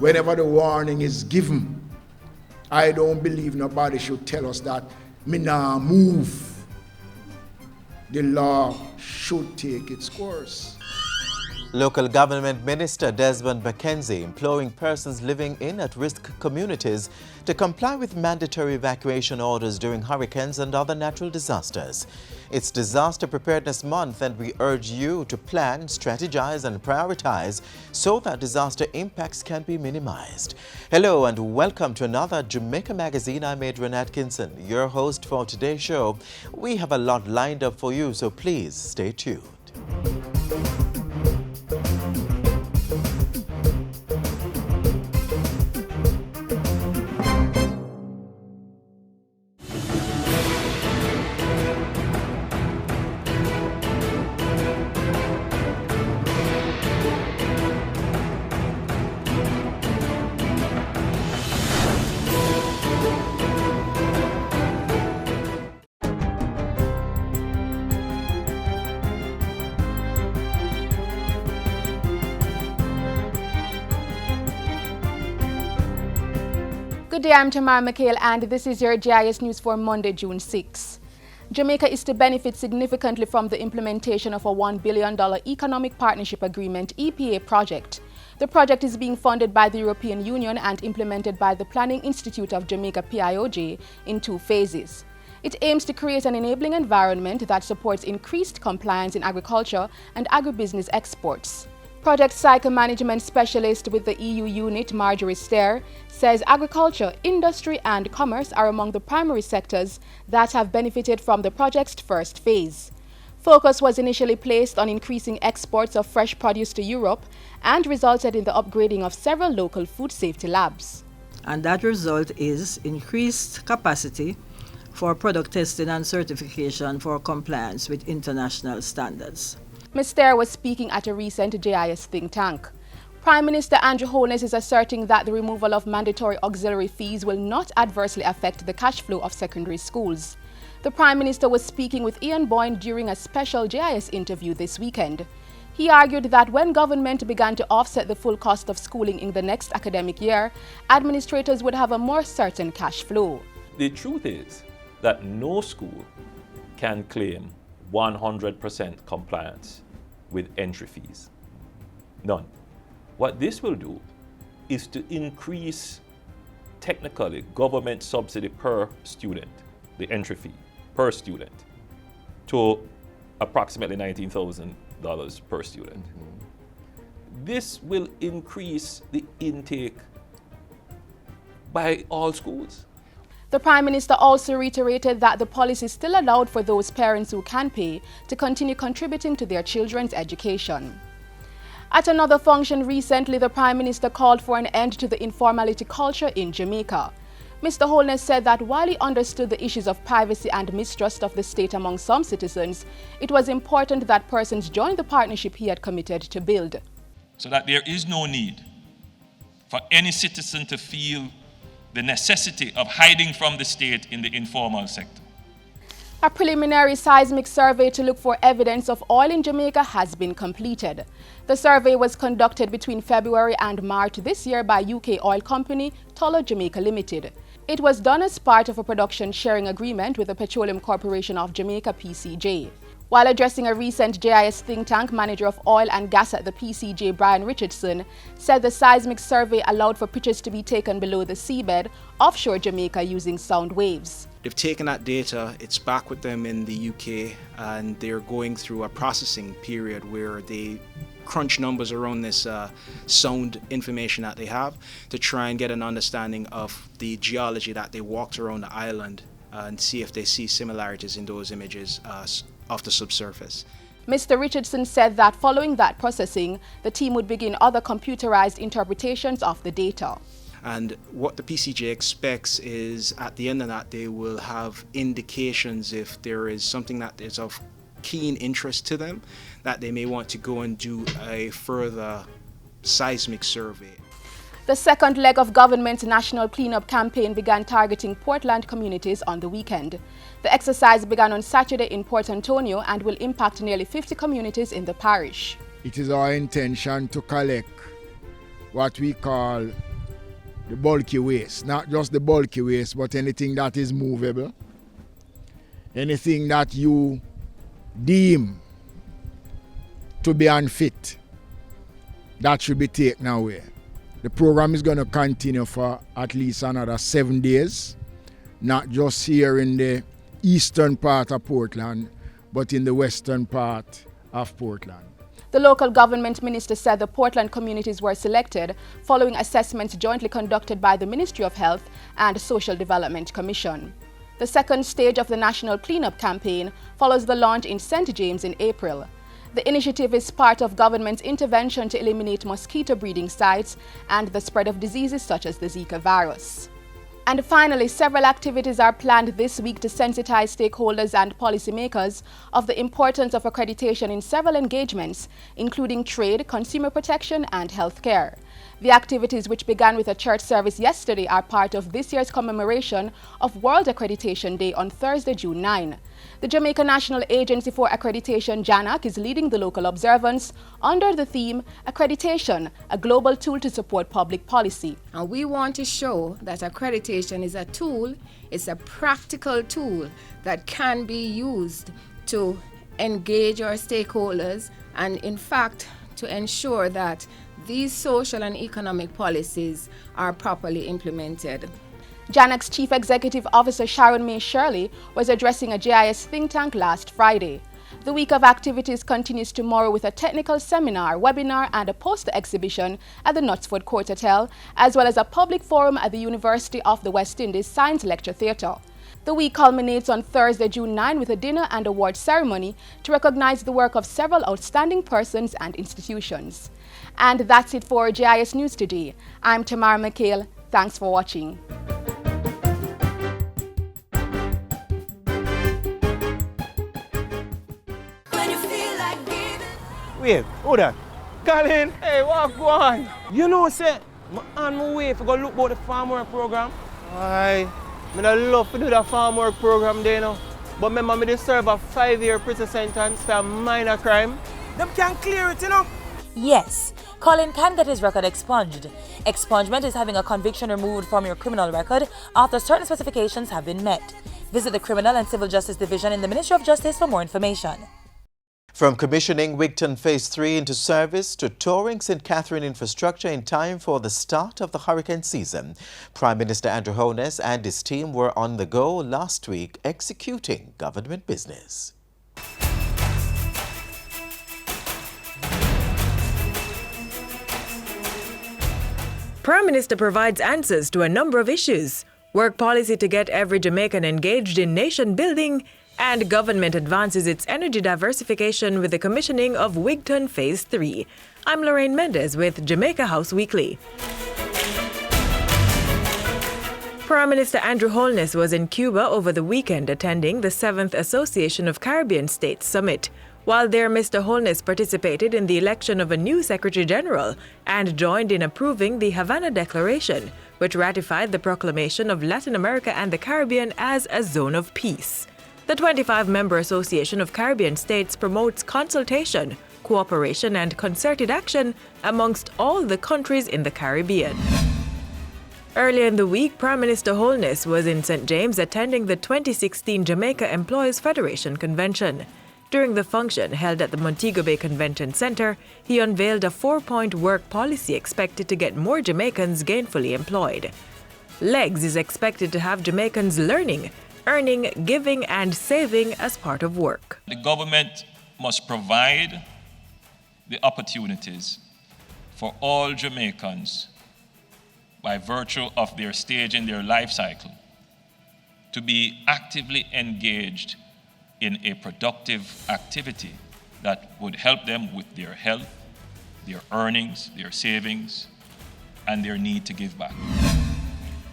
whenever the warning is given, I don't believe nobody should tell us that me nah move. The law should take its course. Local Government Minister Desmond McKenzie imploring persons living in at-risk communities to comply with mandatory evacuation orders during hurricanes and other natural disasters. It's Disaster Preparedness Month, and we urge you to plan, strategize and prioritize so that disaster impacts can be minimized. Hello and welcome to another Jamaica Magazine. I'm Adrian Atkinson, your host for today's show. We have a lot lined up for you, so please stay tuned. Good day, I'm Tamara McHale and this is your GIS News for Monday, June 6. Jamaica is to benefit significantly from the implementation of a $1 billion Economic Partnership Agreement (EPA) project. The project is being funded by the European Union and implemented by the Planning Institute of Jamaica (PIOJ) in 2 phases. It aims to create an enabling environment that supports increased compliance in agriculture and agribusiness exports. Project Cycle Management Specialist with the EU unit, Marjorie Stair, says agriculture, industry and commerce are among the primary sectors that have benefited from the project's first phase. Focus was initially placed on increasing exports of fresh produce to Europe and resulted in the upgrading of several local food safety labs. And that result is increased capacity for product testing and certification for compliance with international standards. Ms. Stair was speaking at a recent JIS think tank. Prime Minister Andrew Holness is asserting that the removal of mandatory auxiliary fees will not adversely affect the cash flow of secondary schools. The Prime Minister was speaking with Ian Boyne during a special JIS interview this weekend. He argued that when government began to offset the full cost of schooling in the next academic year, administrators would have a more certain cash flow. The truth is that no school can claim 100% compliance with entry fees. None. What this will do is to increase technically government subsidy per student, the entry fee per student, to approximately $19,000 per student. This will increase the intake by all schools. The Prime Minister also reiterated that the policy still allowed for those parents who can pay to continue contributing to their children's education. At another function recently, the Prime Minister called for an end to the informality culture in Jamaica. Mr. Holness said that while he understood the issues of privacy and mistrust of the state among some citizens, it was important that persons join the partnership he had committed to build. So that there is no need for any citizen to feel the necessity of hiding from the state in the informal sector. A preliminary seismic survey to look for evidence of oil in Jamaica has been completed. The survey was conducted between February and March this year by UK oil company Tullow Jamaica Limited. It was done as part of a production sharing agreement with the Petroleum Corporation of Jamaica (PCJ). While addressing a recent JIS think tank, manager of oil and gas at the PCJ, Brian Richardson, said the seismic survey allowed for pictures to be taken below the seabed offshore Jamaica using sound waves. They've taken that data, it's back with them in the UK, and they're going through a processing period where they crunch numbers around this sound information that they have to try and get an understanding of the geology that they walked around the island and see if they see similarities in those images of the subsurface. Mr. Richardson said that following that processing, the team would begin other computerized interpretations of the data. And what the PCJ expects is at the end of that, they will have indications if there is something that is of keen interest to them, that they may want to go and do a further seismic survey. The second leg of government's national cleanup campaign began targeting Portland communities on the weekend. The exercise began on Saturday in Port Antonio and will impact nearly 50 communities in the parish. It is our intention to collect what we call the bulky waste. Not just the bulky waste, but anything that is movable. Anything that you deem to be unfit, that should be taken away. The program is going to continue for at least another 7 days, not just here in the eastern part of Portland, but in the western part of Portland. The local government minister said the Portland communities were selected following assessments jointly conducted by the Ministry of Health and Social Development Commission. The second stage of the National Cleanup Campaign follows the launch in St. James in April. The initiative is part of government's intervention to eliminate mosquito breeding sites and the spread of diseases such as the Zika virus. And finally, several activities are planned this week to sensitize stakeholders and policymakers of the importance of accreditation in several engagements, including trade, consumer protection, and healthcare. The activities, which began with a church service yesterday, are part of this year's commemoration of World Accreditation Day on Thursday, June 9. The Jamaica National Agency for Accreditation, JANAC, is leading the local observance under the theme Accreditation, a global tool to support public policy. And we want to show that accreditation is a tool, it's a practical tool that can be used to engage our stakeholders and, in fact, to ensure that these social and economic policies are properly implemented. JANAC's Chief Executive Officer Sharon May Shirley was addressing a GIS think tank last Friday. The week of activities continues tomorrow with a technical seminar, webinar, and a poster exhibition at the Knutsford Court Hotel, as well as a public forum at the University of the West Indies Science Lecture Theatre. The week culminates on Thursday, June 9, with a dinner and award ceremony to recognize the work of several outstanding persons and institutions. And that's it for GIS News today. I'm Tamara McHale. Thanks for watching. Wait, hold on. Colin, hey, what go on? You know, say, I'm on my way to go look about the farm work program. Aye, I love to do the farm work program there, you know. But remember, I serve a 5-year prison sentence for a minor crime. Them can clear it, you know. Yes, Colin can get his record expunged. Expungement is having a conviction removed from your criminal record after certain specifications have been met. Visit the Criminal and Civil Justice Division in the Ministry of Justice for more information. From commissioning Wigton Phase 3 into service to touring St. Catherine infrastructure in time for the start of the hurricane season, Prime Minister Andrew Holness and his team were on the go last week executing government business. Prime Minister provides answers to a number of issues: work policy to get every Jamaican engaged in nation building, and government advances its energy diversification with the commissioning of Wigton Phase 3. I'm Lorraine Mendez with Jamaica House Weekly. Prime Minister Andrew Holness was in Cuba over the weekend attending the 7th Association of Caribbean States Summit. While there, Mr. Holness participated in the election of a new Secretary General and joined in approving the Havana Declaration, which ratified the proclamation of Latin America and the Caribbean as a zone of peace. The 25-member Association of Caribbean States promotes consultation, cooperation, and concerted action amongst all the countries in the Caribbean. Earlier in the week, Prime Minister Holness was in St. James attending the 2016 Jamaica Employees Federation Convention. During the function held at the Montego Bay Convention Center, he unveiled a 4-point work policy expected to get more Jamaicans gainfully employed. LEGS is expected to have Jamaicans learning, earning, giving, and saving as part of work. The government must provide the opportunities for all Jamaicans by virtue of their stage in their life cycle to be actively engaged in a productive activity that would help them with their health, their earnings, their savings, and their need to give back.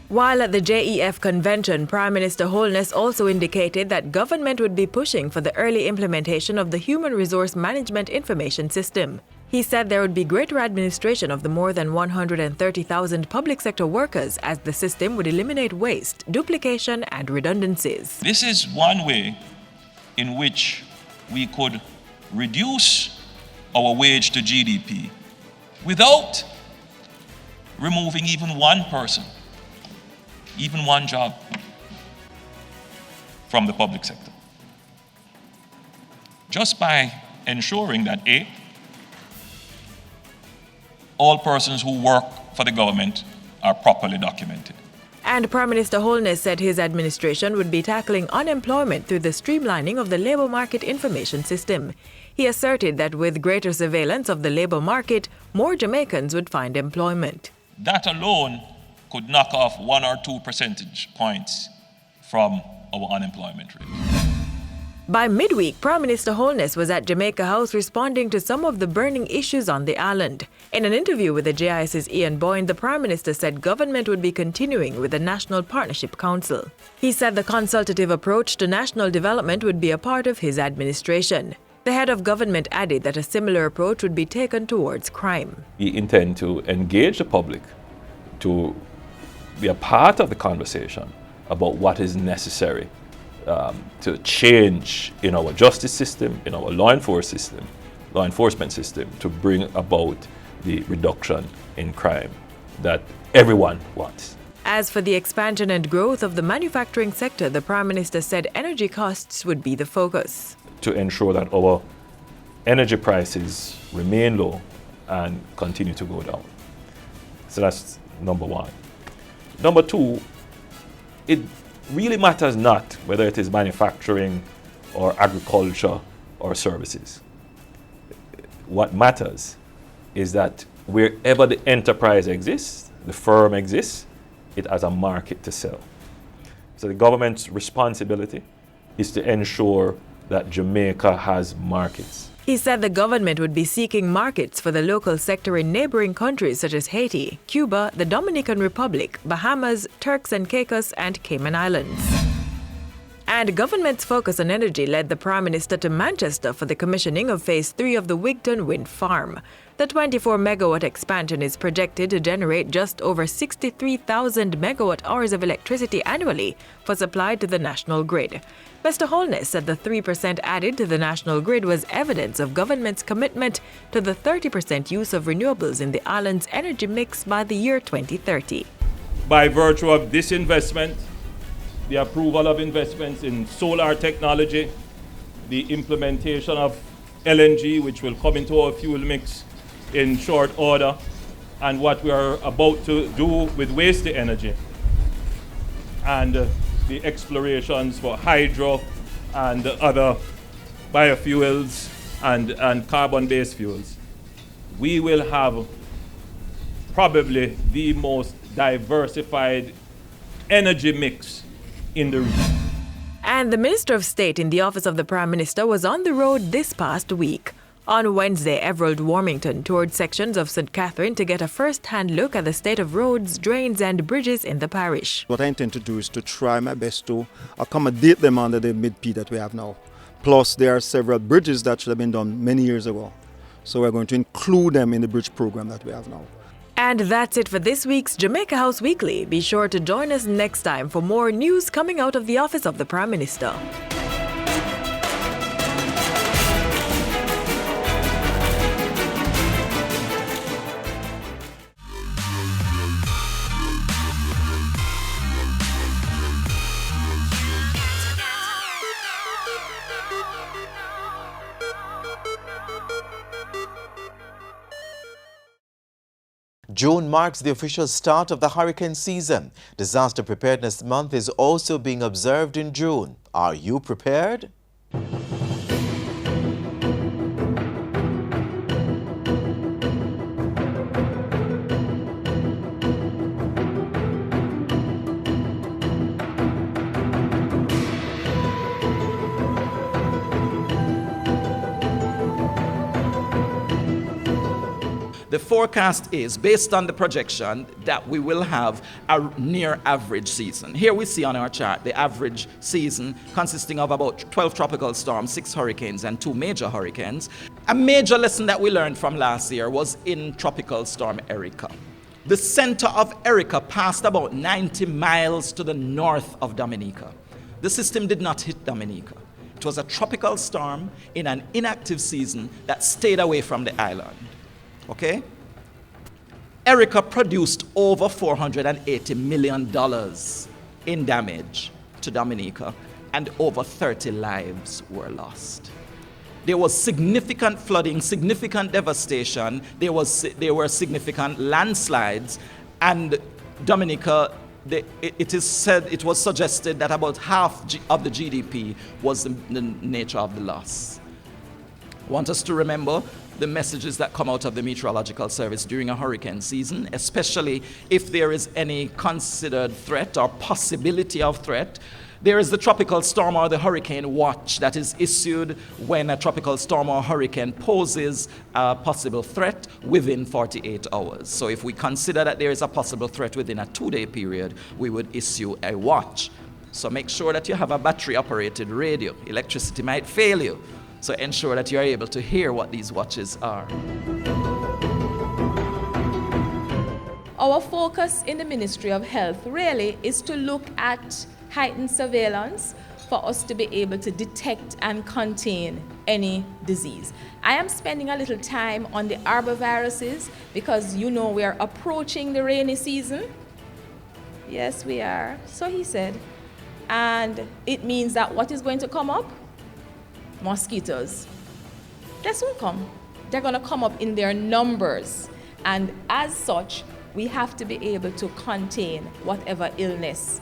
While at the JEF convention, Prime Minister Holness also indicated that government would be pushing for the early implementation of the Human Resource Management Information System. He said there would be greater administration of the more than 130,000 public sector workers, as the system would eliminate waste, duplication, and redundancies. This is one way in which we could reduce our wage to GDP without removing even one person, even one job from the public sector. Just by ensuring that A, all persons who work for the government are properly documented. And Prime Minister Holness said his administration would be tackling unemployment through the streamlining of the labour market information system. He asserted that with greater surveillance of the labour market, more Jamaicans would find employment. That alone could knock off 1 or 2 percentage points from our unemployment rate. By midweek, Prime Minister Holness was at Jamaica House responding to some of the burning issues on the island. In an interview with the JIS's Ian Boyne, the Prime Minister said government would be continuing with the National Partnership Council. He said the consultative approach to national development would be a part of his administration. The head of government added that a similar approach would be taken towards crime. We intend to engage the public to be a part of the conversation about what is necessary to change in our justice system, in our law enforcement system, to bring about the reduction in crime that everyone wants. As for the expansion and growth of the manufacturing sector, the Prime Minister said energy costs would be the focus. To ensure that our energy prices remain low and continue to go down. So that's number one. Number two, it really matters not whether it is manufacturing or agriculture or services. What matters is that wherever the enterprise exists, the firm exists, it has a market to sell. So the government's responsibility is to ensure that Jamaica has markets. He said the government would be seeking markets for the local sector in neighboring countries such as Haiti, Cuba, the Dominican Republic, Bahamas, Turks and Caicos, and Cayman Islands. And government's focus on energy led the Prime Minister to Manchester for the commissioning of Phase 3 of the Wigton Wind Farm. The 24-megawatt expansion is projected to generate just over 63,000 megawatt-hours of electricity annually for supply to the national grid. Mr. Holness said the 3% added to the national grid was evidence of government's commitment to the 30% use of renewables in the island's energy mix by the year 2030. By virtue of this investment, the approval of investments in solar technology, the implementation of LNG, which will come into our fuel mix in short order, and what we are about to do with waste energy, and the explorations for hydro and other biofuels and carbon-based fuels. We will have probably the most diversified energy mix in the region. And the Minister of State in the Office of the Prime Minister was on the road this past week. On Wednesday, Everald Warmington toured sections of St. Catherine to get a first-hand look at the state of roads, drains and bridges in the parish. What I intend to do is to try my best to accommodate them under the mid-P that we have now. Plus, there are several bridges that should have been done many years ago. So we're going to include them in the bridge program that we have now. And that's it for this week's Jamaica House Weekly. Be sure to join us next time for more news coming out of the Office of the Prime Minister. June marks the official start of the hurricane season. Disaster Preparedness Month is also being observed in June. Are you prepared? The forecast is based on the projection that we will have a near average season. Here we see on our chart the average season consisting of about 12 tropical storms, 6 hurricanes and 2 major hurricanes. A major lesson that we learned from last year was in Tropical Storm Erica. The center of Erica passed about 90 miles to the north of Dominica. The system did not hit Dominica. It was a tropical storm in an inactive season that stayed away from the island. Okay? Erica produced over $480 million in damage to Dominica, and over 30 lives were lost. There was significant flooding, significant devastation, there were significant landslides, and Dominica, it was suggested that about half of the GDP was the nature of the loss. I want us to remember the messages that come out of the Meteorological Service during a hurricane season, especially if there is any considered threat or possibility of threat. There is the tropical storm or the hurricane watch that is issued when a tropical storm or hurricane poses a possible threat within 48 hours. So if we consider that there is a possible threat within a 2-day period, we would issue a watch. So make sure that you have a battery-operated radio. Electricity might fail you, so ensure that you're able to hear what these watches are. Our focus in the Ministry of Health really is to look at heightened surveillance for us to be able to detect and contain any disease. I am spending a little time on the arboviruses because you know we are approaching the rainy season. Yes, we are. So he said. And it means that what is going to come up? Mosquitoes. They soon come. They're going to come up in their numbers. And as such, we have to be able to contain whatever illness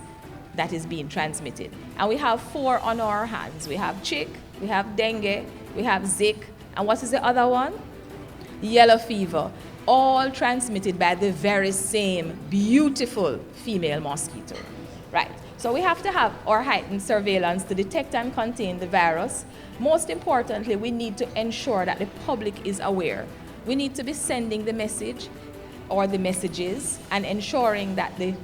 that is being transmitted. And we have 4 on our hands. We have chick, we have dengue, we have Zika, and what is the other one? Yellow fever, all transmitted by the very same beautiful female mosquito. Right, so we have to have our heightened surveillance to detect and contain the virus. Most importantly, we need to ensure that the public is aware. We need to be sending the message or the messages and ensuring that the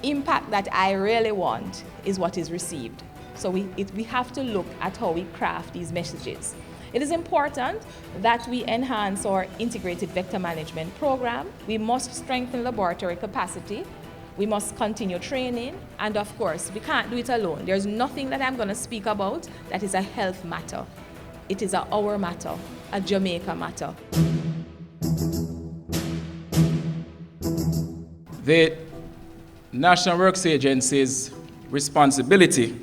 impact that I really want is what is received. So we have to look at how we craft these messages. It is important that we enhance our integrated vector management program. We must strengthen laboratory capacity. We must continue training. And of course, we can't do it alone. There's nothing that I'm going to speak about that is a health matter. It is our matter, a Jamaica matter. The National Works Agency's responsibility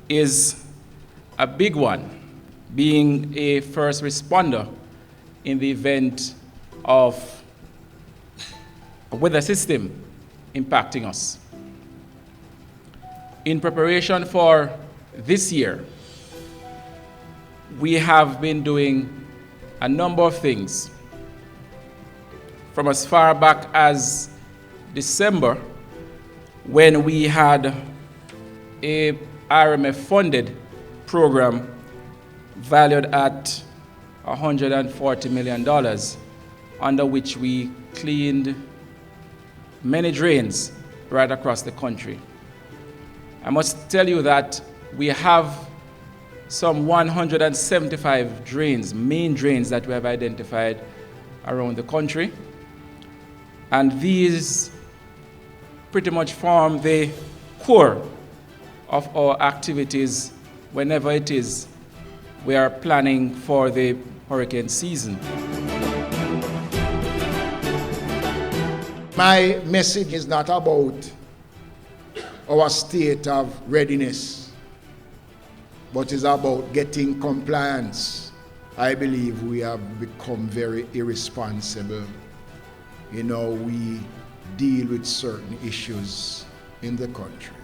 is a big one, being a first responder in the event of a weather system impacting us. In preparation for this year, we have been doing a number of things. From as far back as December, when we had a RMF-funded program valued at $140 million, under which we cleaned many drains right across the country. I must tell you that we have some 175 drains, main drains that we have identified around the country. And these pretty much form the core of our activities whenever it is we are planning for the hurricane season. My message is not about our state of readiness, but is about getting compliance. I believe we have become very irresponsible. You know, we deal with certain issues in the country.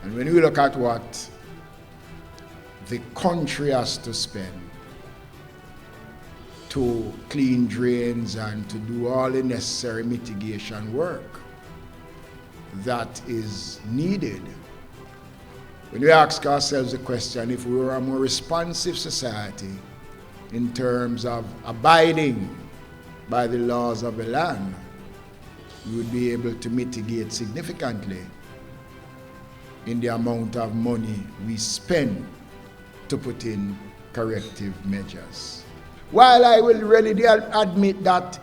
And when we look at what the country has to spend to clean drains and to do all the necessary mitigation work that is needed, when we ask ourselves the question, if we were a more responsive society in terms of abiding by the laws of the land, we would be able to mitigate significantly in the amount of money we spend to put in corrective measures. While I will readily admit that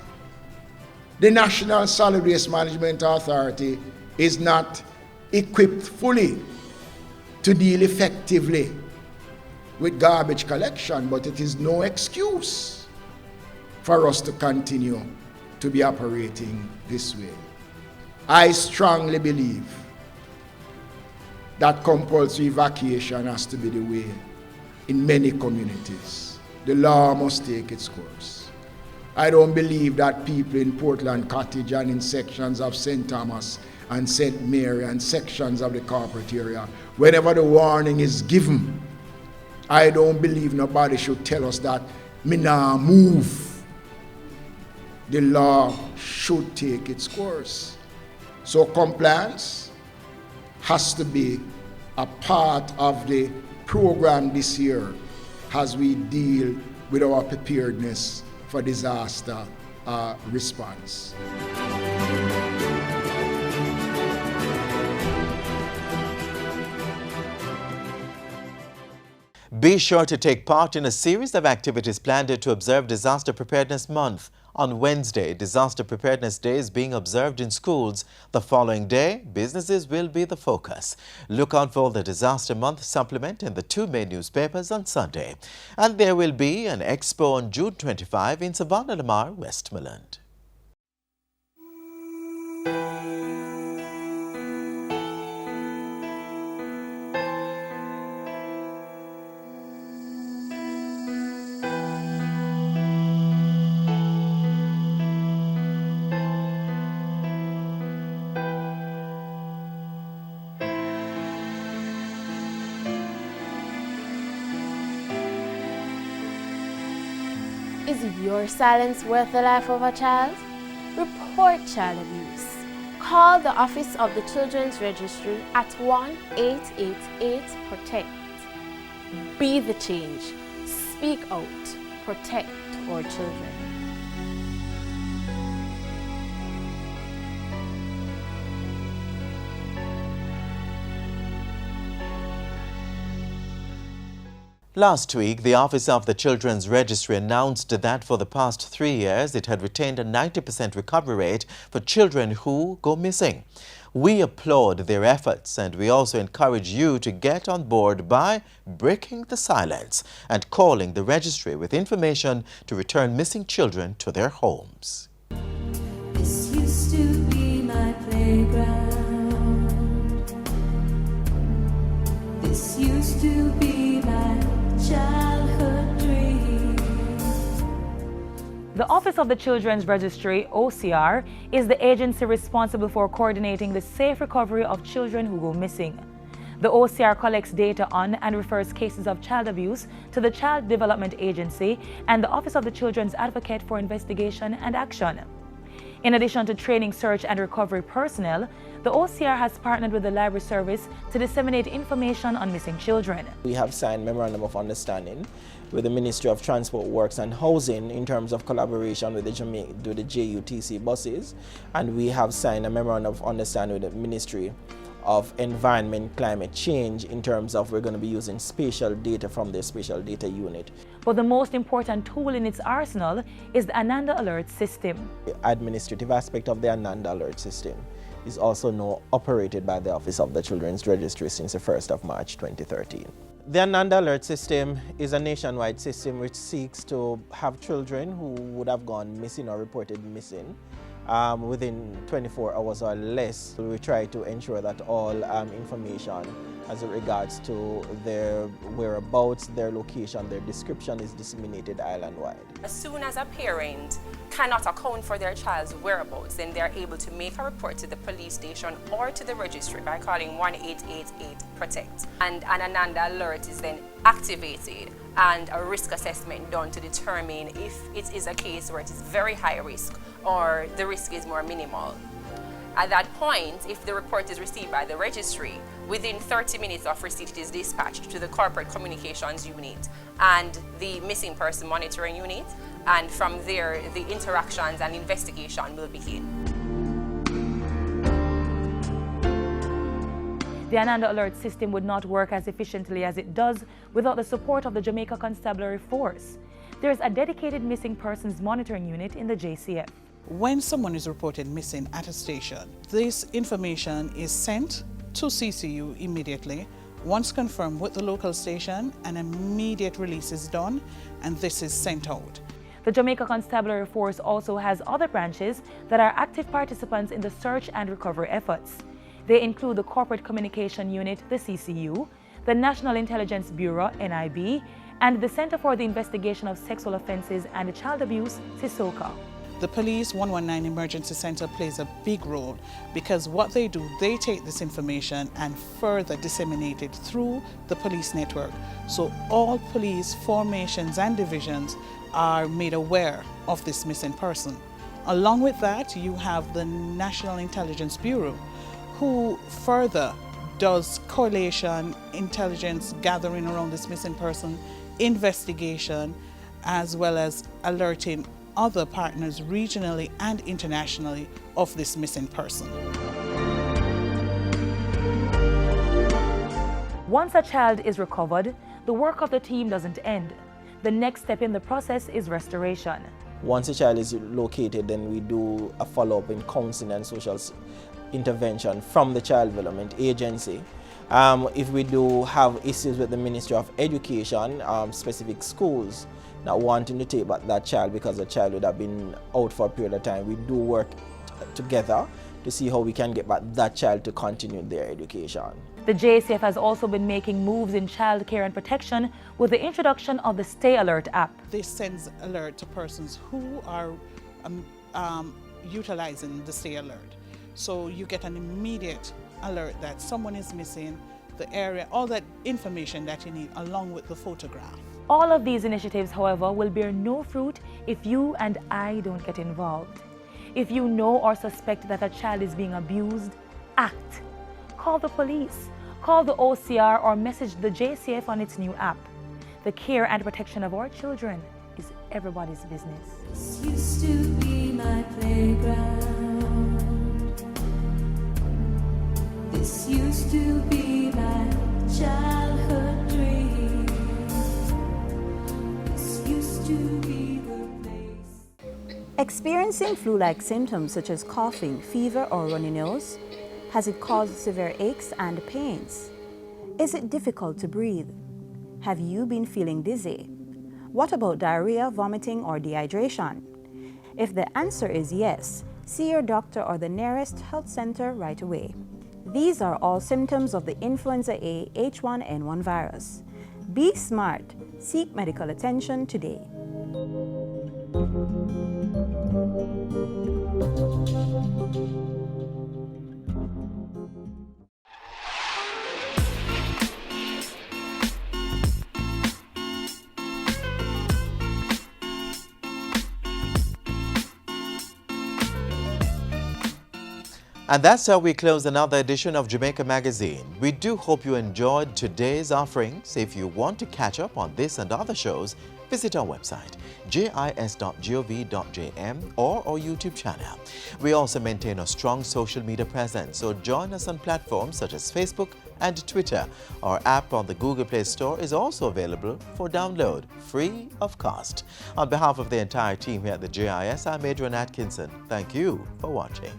the National Solid Waste Management Authority is not equipped fully to deal effectively with garbage collection, but it is no excuse for us to continue to be operating this way. I strongly believe that compulsory evacuation has to be the way in many communities. The law must take its course. I don't believe that people in Portland Cottage and in sections of St. Thomas and St. Mary and sections of the corporate area, whenever the warning is given, I don't believe nobody should tell us that me nah move. The law should take its course. So compliance has to be a part of the program this year as we deal with our preparedness for disaster response. Be sure to take part in a series of activities planned to observe Disaster Preparedness Month. On Wednesday, Disaster Preparedness Day is being observed in schools. The following day, businesses will be the focus. Look out for the Disaster Month supplement in the 2 main newspapers on Sunday. And there will be an expo on June 25 in Savannah Lamar, Westmoreland. Is your silence worth the life of a child? Report child abuse. Call the Office of the Children's Registry at 1-888-PROTECT. Be the change. Speak out. Protect our children. Last week, the Office of the Children's Registry announced that for the past 3 years, it had retained a 90% recovery rate for children who go missing. We applaud their efforts, and we also encourage you to get on board by breaking the silence and calling the registry with information to return missing children to their homes. This used to be my playground. This used to be my childhood dream. The Office of the Children's Registry, OCR, is the agency responsible for coordinating the safe recovery of children who go missing. The OCR collects data on and refers cases of child abuse to the Child Development Agency and the Office of the Children's Advocate for investigation and action. In addition to training search and recovery personnel, the OCR has partnered with the Library Service to disseminate information on missing children. We have signed Memorandum of Understanding with the Ministry of Transport Works and Housing in terms of collaboration with the JUTC buses, and we have signed a Memorandum of Understanding with the Ministry of Environment Climate Change in terms of we're going to be using spatial data from the Spatial Data Unit. But the most important tool in its arsenal is the Ananda Alert System. The administrative aspect of the Ananda Alert System is also now operated by the Office of the Children's Registry since the 1st of March 2013. The Ananda Alert System is a nationwide system which seeks to have children who would have gone missing or reported missing within 24 hours or less. We try to ensure that all information as it regards to their whereabouts, their location, their description is disseminated island-wide. As soon as a parent cannot account for their child's whereabouts, then they're able to make a report to the police station or to the registry by calling 1-888-PROTECT. And an Ananda alert is then activated and a risk assessment done to determine if it is a case where it is very high risk or the risk is more minimal. At that point, if the report is received by the registry, within 30 minutes of receipt it is dispatched to the Corporate Communications Unit and the Missing Person Monitoring Unit, and from there the interactions and investigation will begin. The Ananda Alert System would not work as efficiently as it does without the support of the Jamaica Constabulary Force. There is a dedicated missing persons monitoring unit in the JCF. When someone is reported missing at a station, this information is sent to CCU immediately. Once confirmed with the local station, an immediate release is done and this is sent out. The Jamaica Constabulary Force also has other branches that are active participants in the search and recovery efforts. They include the Corporate Communication Unit, the CCU, the National Intelligence Bureau, NIB, and the Center for the Investigation of Sexual Offences and Child Abuse, CISOCA. The Police 119 Emergency Center plays a big role because what they do, they take this information and further disseminate it through the police network. So all police formations and divisions are made aware of this missing person. Along with that, you have the National Intelligence Bureau, who further does correlation, intelligence gathering around this missing person, investigation, as well as alerting other partners regionally and internationally of this missing person. Once a child is recovered, the work of the team doesn't end. The next step in the process is restoration. Once a child is located, then we do a follow-up in counseling and social intervention from the Child Development Agency. If we do have issues with the Ministry of Education, specific schools not wanting to take back that child because the child would have been out for a period of time, we do work together to see how we can get back that child to continue their education. The JCF has also been making moves in child care and protection with the introduction of the Stay Alert app. This sends alert to persons who are utilizing the Stay Alert. So you get an immediate alert that someone is missing, the area, all that information that you need along with the photograph. All of these initiatives, however, will bear no fruit if you and I don't get involved. If you know or suspect that a child is being abused, act. Call the police, call the OCR, or message the JCF on its new app. The care and protection of our children is everybody's business. This used to be my playground. This used to be my childhood dream. This used to be the place. Experiencing flu-like symptoms such as coughing, fever, or runny nose? Has it caused severe aches and pains? Is it difficult to breathe? Have you been feeling dizzy? What about diarrhea, vomiting, or dehydration? If the answer is yes, see your doctor or the nearest health center right away. These are all symptoms of the influenza A H1N1 virus. Be smart. Seek medical attention today. And that's how we close another edition of Jamaica Magazine. We do hope you enjoyed today's offerings. If you want to catch up on this and other shows, visit our website, jis.gov.jm, or our YouTube channel. We also maintain a strong social media presence, so join us on platforms such as Facebook and Twitter. Our app on the Google Play Store is also available for download, free of cost. On behalf of the entire team here at the JIS, I'm Adrian Atkinson. Thank you for watching.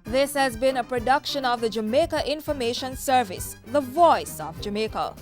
This has been a production of the Jamaica Information Service, the voice of Jamaica.